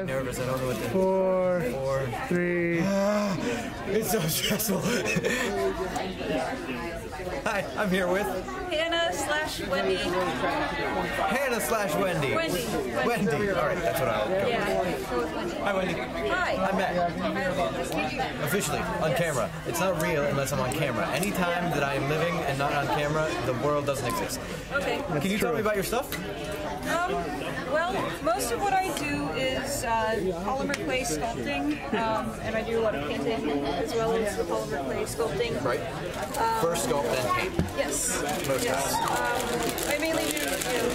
5, nervous. I don't know what to do. 4, 3. It's so stressful. Hi, I'm here with Hannah/Wendi. Hannah/Wendi. Wendi. All right, that's what I'll go with. Yeah, go with Wendi. Hi, Wendi. Hi. I'm Matt. Nice to meet you. Officially, on camera. It's not real unless I'm on camera. Anytime that I am living and not on camera, the world doesn't exist. Okay. Can you tell me about your stuff? Well, most of what I do is polymer clay sculpting, and I do a lot of painting as well as the polymer clay sculpting. Right. First sculpt, then paint. Yes. Most Yes. I mainly do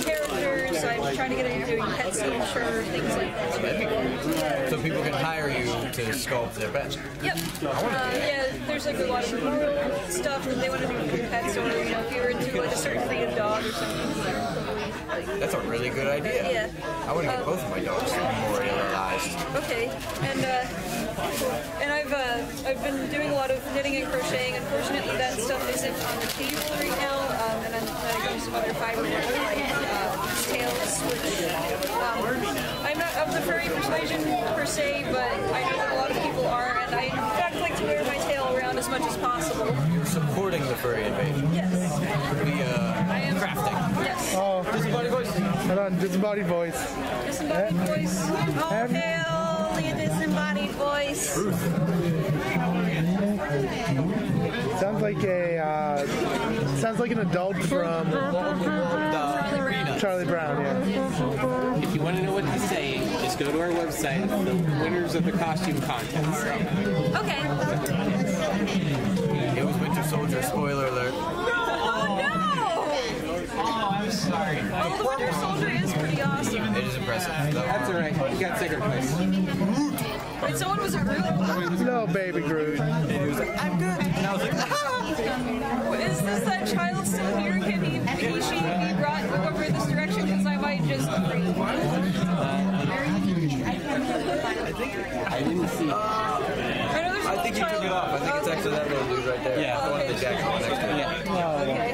characters. I'm trying to get into doing pet sculpture, things like that. That'd be cool. So people can hire you to sculpt their pets. Yep. Yeah, there's like a lot of stuff that they want to do with pets, or if you're into like a certain breed of dog or something. That's a really good idea. Yeah. I want to get both of my dogs memorialized. Okay, and I've been doing a lot of knitting and crocheting. Unfortunately, that stuff isn't on the table right now, and I'm doing some other fiber work like tails, which I'm not of the furry persuasion per se, but I know that a lot of people are, and I in fact like to wear my tail around as much as possible. You're supporting the furry invasion. Yes. I am crafting. Yes. Oh, Disembodied voice. hold on, disembodied voice. Disembodied voice. Oh, hell, look at disembodied voice. Sounds like an adult from Charlie Brown. Yeah. If you want to know what he's saying, just go to our website, the winners of the costume contest. Okay. It was Winter Soldier, spoiler alert. Oh, no! Oh, I'm sorry. Oh, the Winter Soldier is pretty awesome. It is impressive. That's all right. You got second place. Wait, someone was a Groot? No, baby Groot. He was like, I'm good. And I was like, ah! Is this that child still here? Can she be brought over this direction? Because I might just freak. I didn't see. I know there's a I think you took it off. I think it's actually that little dude right there. Yeah. One of the jackets next to it. Okay.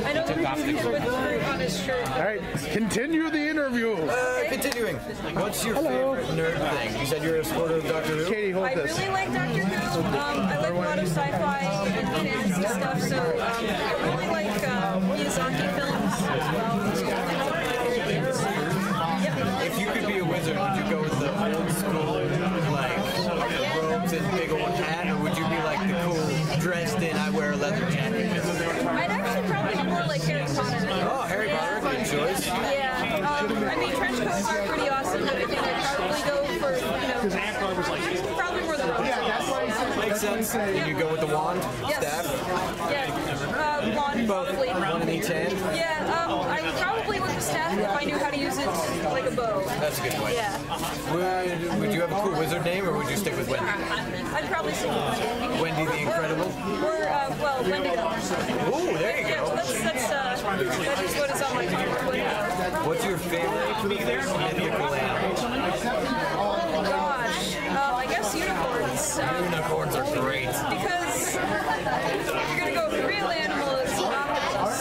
I know there's a with Groot on his shirt. All right, continue the interview. Continuing. What's your favorite nerd thing? You said you're a supporter of Doctor Who? Katie, hold I this. really like Doctor Who. I like a lot of sci-fi and fantasy stuff, so I really like Miyazaki films as well. If you could be a wizard, would you go with the old school, like, robes and big old hat, or would you be like the cool, dressed in, I wear a leather jacket? I'd actually probably be more like Harry Potter. Oh, Harry Potter, good choice. Yeah, I mean, trench coats are pretty awesome, but I think I'd probably go for, probably more the robes. Makes sense. You go with the wand, Yes. staff, Yeah, wand, both, probably. one in each hand. Yeah, I probably with the staff if I knew how to use it like a bow. That's a good point. Yeah, Would you have a cool wizard name, or would you stick with Wendi? I'd probably stick with Wendi. Wendi the Incredible? Or, well, Wendigo. Ooh, there you Yeah, go. that's just what is on my Wendigo. What's your favorite mythical animal? Oh gosh, I guess unicorns. Unicorns are great. Because if you're gonna go with the real animal, it's an octopus.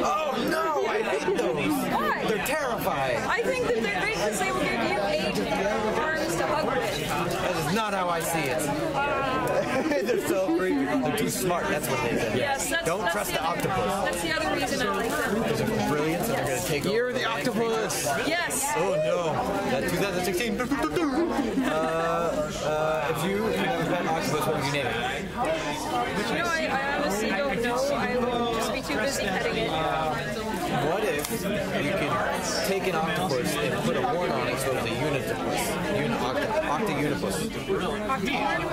Oh no, I hate those. Why? They're terrifying. I think that they're great because they will give you 8 arms to hug with. That is not how I see it. They're so creepy. They're too smart. That's what they say. Yes, Don't trust the octopus. That's the other reason I like them. They're brilliant, and they're going to take over. You're the octopus. Yes. Oh no, that 2016. If you could have a pet octopus, what would you name it? I honestly don't know. I would just be too busy petting it. What if you could take an octopus and put a horn on it so it's a unitopus? Octa-unipus.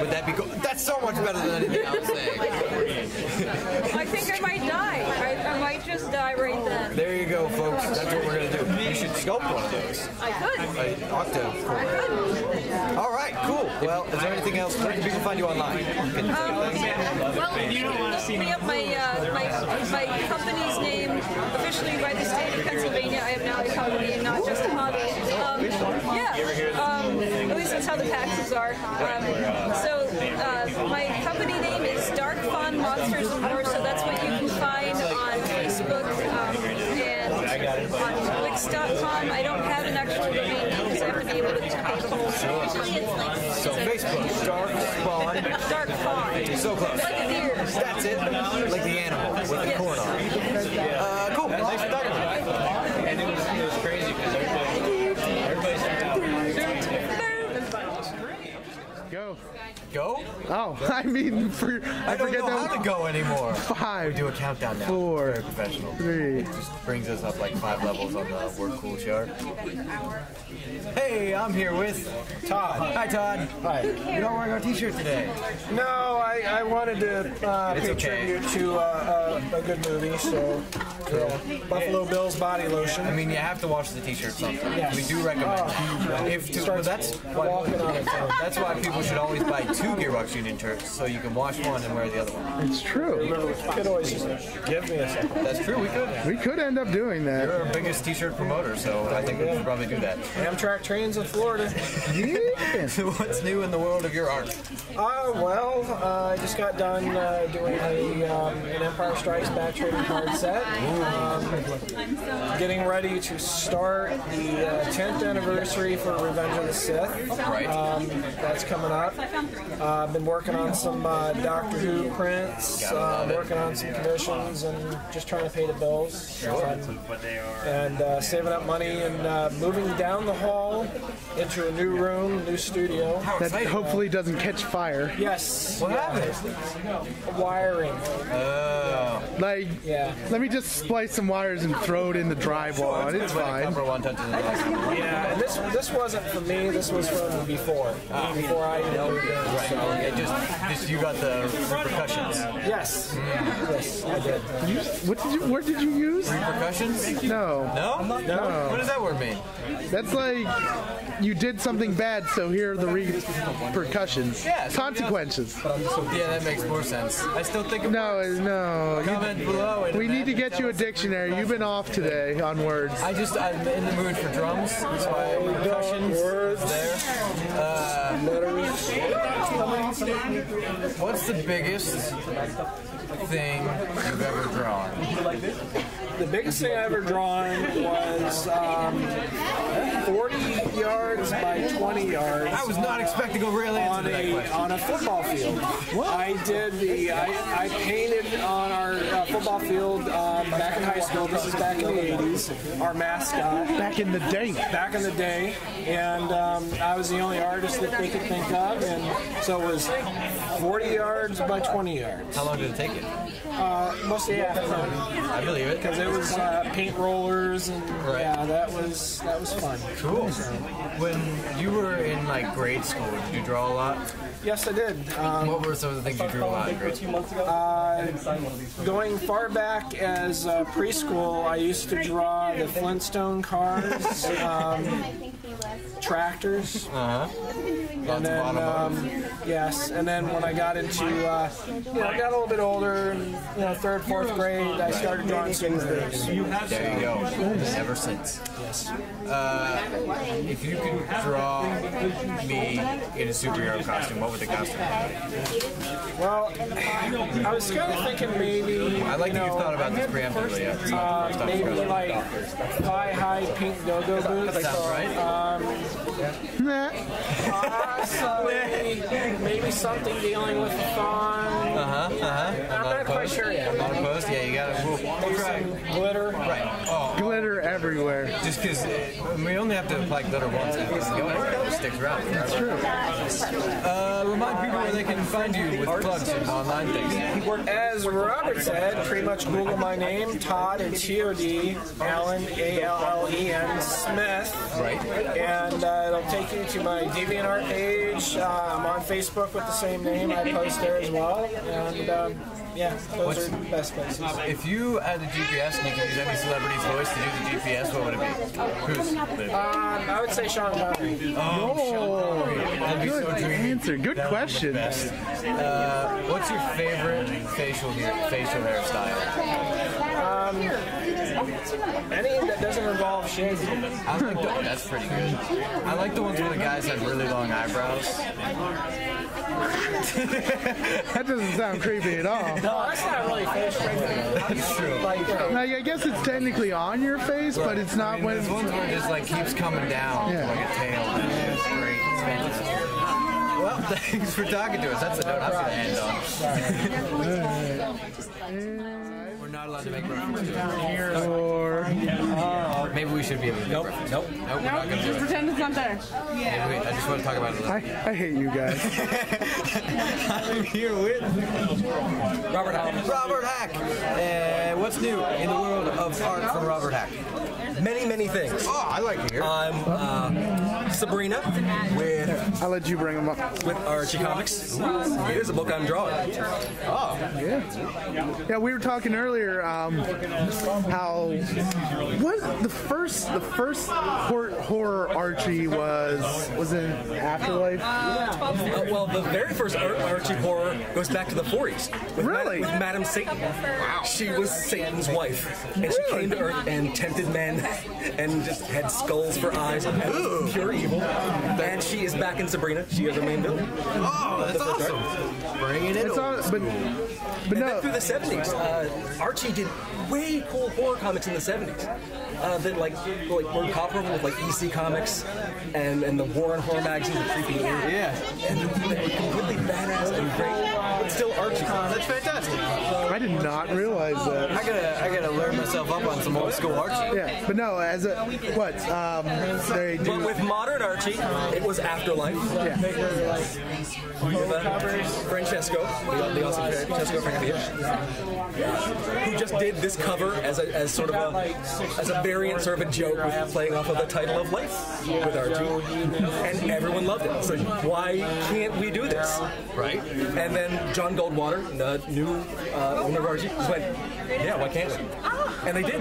Would that be cool? That's so much better than anything I'm saying. I think I might die. I might just die right then. There you go, folks. That's what we're going to do. You should sculpt one of those. I could. Octo. All right, cool. Well, is there anything else? Where can people find you online? Well, you can look me up my company's name officially by the state of Pennsylvania. I am now a company and not just a hobby. At least that's how the taxes are. My company name is Dark Fawn Monsters and More, so that's what you can find on Facebook and on Wix.com. I don't have an actual domain name because I have to wasn't able to pay the whole So Facebook, Dark Spawn. Dark Fawn. So close. Like a deer. That's it. Like the animal with the corn on it. Cool. Thanks for talking about it. And it was crazy because everybody's Go. Go? Oh, I mean, I don't forget know that. how to go anymore. 5. We do a countdown now. 4. Very professional. 3. It just brings us up like 5 levels on the Work Cool chart. Hey, I'm here with Todd. Hi, Todd. Hi. You're not wearing our t-shirt today. No, I wanted to pay tribute to a good movie, so yeah. Buffalo Bill's Body Lotion. I mean, you have to wash the t-shirt sometime. Yes. We do recommend. But that's why people should always buy 2 Gearbox Union shirts so you can wash one and wear the other one. It's true. Remember, could always just give me a second. That's true. We could. We could end up doing that. You're our biggest t-shirt promoter, so I think we should probably do that. Amtrak trains in Florida. Yeah. So what's new in the world of your art? I just got done doing an Empire Strikes Back trading card set. Getting ready to start the 10th anniversary for Revenge of the Sith. Right. That's coming up. I've been working on some Doctor Who prints, working on some commissions, and just trying to pay the bills. Sure. And saving up money and moving down the hall into a new room, new studio. That hopefully doesn't catch fire. Yes. What happened? Wiring. Like, Yeah. let me just splice some wires and throw it in the drywall. It's fine. Number one touches the next. Yeah, and this wasn't for me. This was from before. Before I moved in. Right. So, It just you got the repercussions. yes. Yes, I did. What did you use? Repercussions? No. No? No. What does that word mean? That's like you did something bad, so here are the repercussions. Yeah, so Consequences. Yeah, that makes more sense. I still think of No. comment below. We need to get you a dictionary. You've been off today on words. I'm in the mood for drums, so I percussions Words. there. Letters. What's the biggest thing you've ever drawn? The biggest thing I ever drawn was 40 yards by 20 yards. I was not expecting a real answer to that question. On a football field. I did I painted on our football field back in high school. This is back in the 80s. Our mascot. Back in the day. Back in the day, and I was the only artist that they could think of, and so it was 40 yards by 20 yards. How long did it take you? Most of the afternoon, I believe it. because it was paint rollers, and yeah, that was fun. Cool. When you were in like grade school, did you draw a lot? Yes, I did. What were some of the things you drew a lot in grade school? Going far back as preschool, I used to draw the Flintstone cars, tractors, and then yes, and then when I got into I got a little bit older, and 3rd, 4th grade, I started drawing stingers. There you go. Ever since. Yes. If you could draw me in a superhero costume, what would the costume be? Well, I was kind of thinking maybe. I like that you've thought about this preemptively. It's not the first time Maybe you've done like it. thigh-high pink go-go boots. Sounds right. Nah. Possibly, maybe something dealing with Fawn. I'm I'm not quite sure yet. Not opposed? Yeah, you got it. We'll try. Glitter. Right. Oh, Glitter everywhere. just because we only have to apply glitter once, because the glitter sticks around forever. That's true. Remind people where they can find you with plugs and online things. As Robert said, pretty much Google my name, Tod, and Tod Allen, Allen Smith. Right. And it'll take you to my DeviantArt page. I'm on Facebook with the same name. I post there as well. And yeah, those are the best places. If you had a GPS and you could use any celebrity's voice to do the GPS, what would it be? Who's? I would say Sean Connery. Oh, that'd be so Good dreamy. answer. Good That would be question. the best. What's your favorite facial hairstyle? Any that doesn't involve shaving. I like that's pretty good. I like the ones where the guys have really long eyebrows. That doesn't sound creepy at all. No, that's not really face tracing. That's true. Like, Like, I guess it's technically on your face, but it's not when. There's ones where it just like keeps coming down Yeah. like a tail. It's great. It's fantastic. Well, thanks for talking to us. That's the note I'm going to end on. We're not allowed to make references to it. Or Maybe we should be able to make references. Nope, we're not going to do it. Pretend it's not there. Maybe I just want to talk about it a little. I hate you guys. I'm here with Robert Hack. Robert Hack. What's new in the world of art from Robert Hack? Many, many things. Oh, I like to hear. I'm Sabrina with I'll let you bring them up. Archie Comics. It is a book I'm drawing. Oh, Yeah. Yeah, we were talking earlier how what the first horror Archie was in Afterlife. Well, the very first Archie horror goes back to the 40s. With Really? with Madame Satan. Wow. She was Satan's wife. And she came to Earth and tempted men and just had skulls for eyes and pure evil. And she is back in Sabrina. She is her main villain. oh, that's awesome. Bringing it It's over. all, but And no. then through the 70s, Archie did way cool horror comics in the 70s. That like were comparable with like EC Comics and the Warren Horror magazine, the Creepy Weird. Yeah. And they were completely badass and great, but still Archie. That's fantastic. I did not realize that. I gotta learn myself up on some old school Archie. Yeah, but no, as a what? They But do. with modern Archie, it was Afterlife. Yeah. Francesco, the awesome Francesco Francavilla, who just did this cover as sort of a variant, sort of a joke with playing off of the title of Life with Archie, and everyone loved it. It's like, why can't we do this? Right? And then John Goldwater, the new owner of Archie, just went, yeah, why can't we? And they did.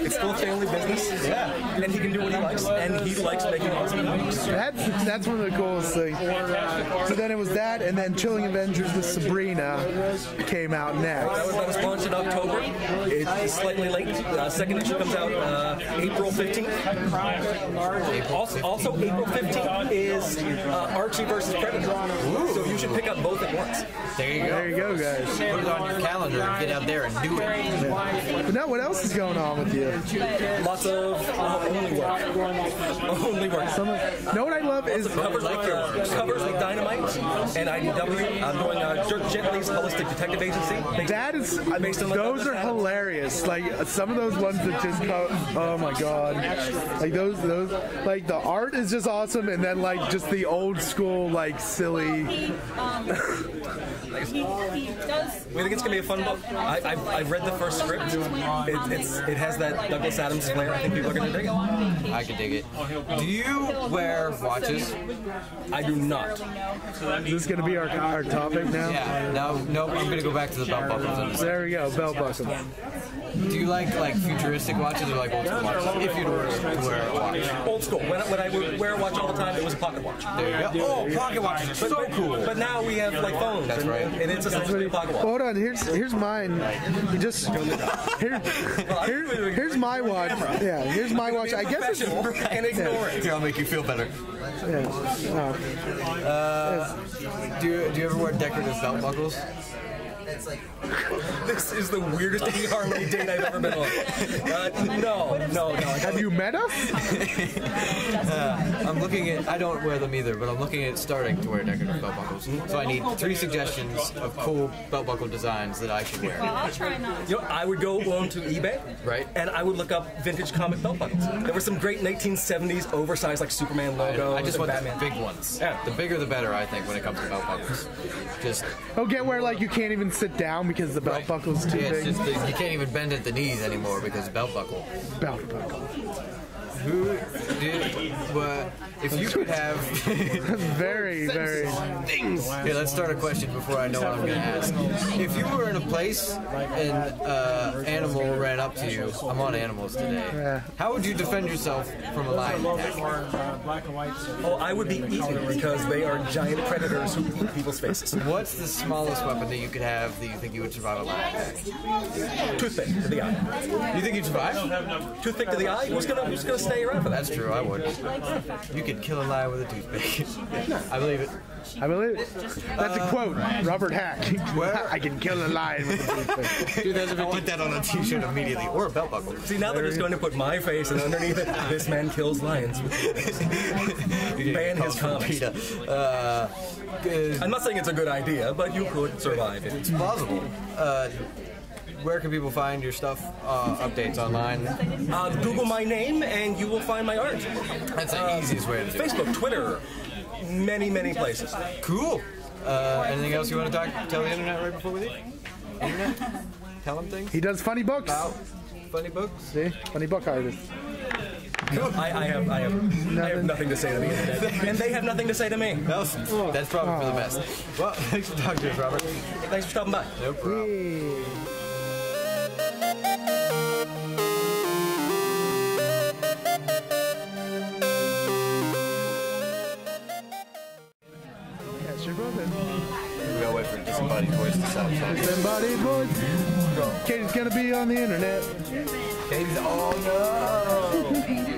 It's still a family business. Yeah. And he can do what he likes, and he likes making awesome movies. That's one of the coolest things. So then it was that, and then Chilling Adventures with Sabrina came out next. That was launched in October. It's slightly late. Second issue comes out April 15th. Also, April 15th is Archie versus Predator. So you should pick up both at once. There you go. There you go, guys. Put it on your calendar and get out there and do it. But now, what else is going on with you? Lots of only work. Only work. Know what I love is Covers with Dynamite and IDW. I'm doing Dirk Gently's Holistic Detective Agency. that is Based on those are Adams. hilarious. Like some of those ones that just go, oh my god, like those like the art is just awesome, and then like just the old school like silly. We think it's gonna be a fun book. I've read the first script. It has that Douglas Adams flair. I think people are gonna dig it. I can dig it. Do you wear watches? I do not. This is gonna be our topic now. Yeah. No, I'm gonna go back to the belt buckles. There we go, belt buckle. Do you like futuristic watches or like old school watches? If you were to wear a watch. Old school. When I would wear a watch all the time, it was a pocket watch. There you go. Oh, pocket watches are so cool. But now we have like phones. That's right. And it's essentially a pocket watch. Hold on, here's mine. You just here's my watch. Yeah, here's my watch. I guess it's And ignore it. Here, I'll make you feel better. yeah. Do you ever wear decorative belt buckles? This is the weirdest eHarmony date I've ever been on. No. Have you met us? I'm looking at. I don't wear them either, but I'm looking at starting to wear decorative belt buckles. So I need 3 suggestions of cool belt buckle designs that I should wear. I'll try not. You know, I would go onto eBay, Right. and I would look up vintage comic belt buckles. There were some great 1970s oversized like Superman logos. I just and want Batman. the big ones. Yeah. The bigger the better, I think, when it comes to belt buckles. Just Okay, where like you can't even sit down because the belt buckle's too yeah, it's big. just you can't even bend at the knees anymore because of belt buckle. Belt buckle. If you could have Very. things. Yeah, let's start a question before I know what I'm going to ask. If you were in a place and animal ran up to you, I'm on animals today. Yeah. How would you defend yourself from a lion attack? Oh, I would be eaten because they are giant predators who eat people's faces. What's the smallest weapon that you could have that you think you would survive a lion attack? Toothpick to the eye. You think you'd survive? Toothpick to the eye. Who's gonna stay hang around for that. That's true, I would. You could kill a lion with a toothpick. I believe it. I believe it. That's a quote. Robert Hack. I can kill a lion with a toothpick. I want that on a t-shirt immediately, or a belt buckle. See, now they're just going to put my face, and underneath it, this man kills lions. Ban his comics. I'm not saying it's a good idea, but you could survive it. It's plausible. Where can people find your stuff, updates online? Google my name, and you will find my art. That's the easiest way to do it. Facebook, Twitter, many places. Cool. Anything else you want to tell the internet right before we leave? Internet? Tell them things? He does funny books. About funny books? See? Funny book artist. I have nothing to say to the internet, and they have nothing to say to me. That's probably for the best. Well, thanks for talking to us, Robert. Thanks for stopping by. No problem. That's your brother. We gotta wait for disembodied voice to sound funny. Disembodied voice. Katie's gonna be on the internet. Katie's, oh no!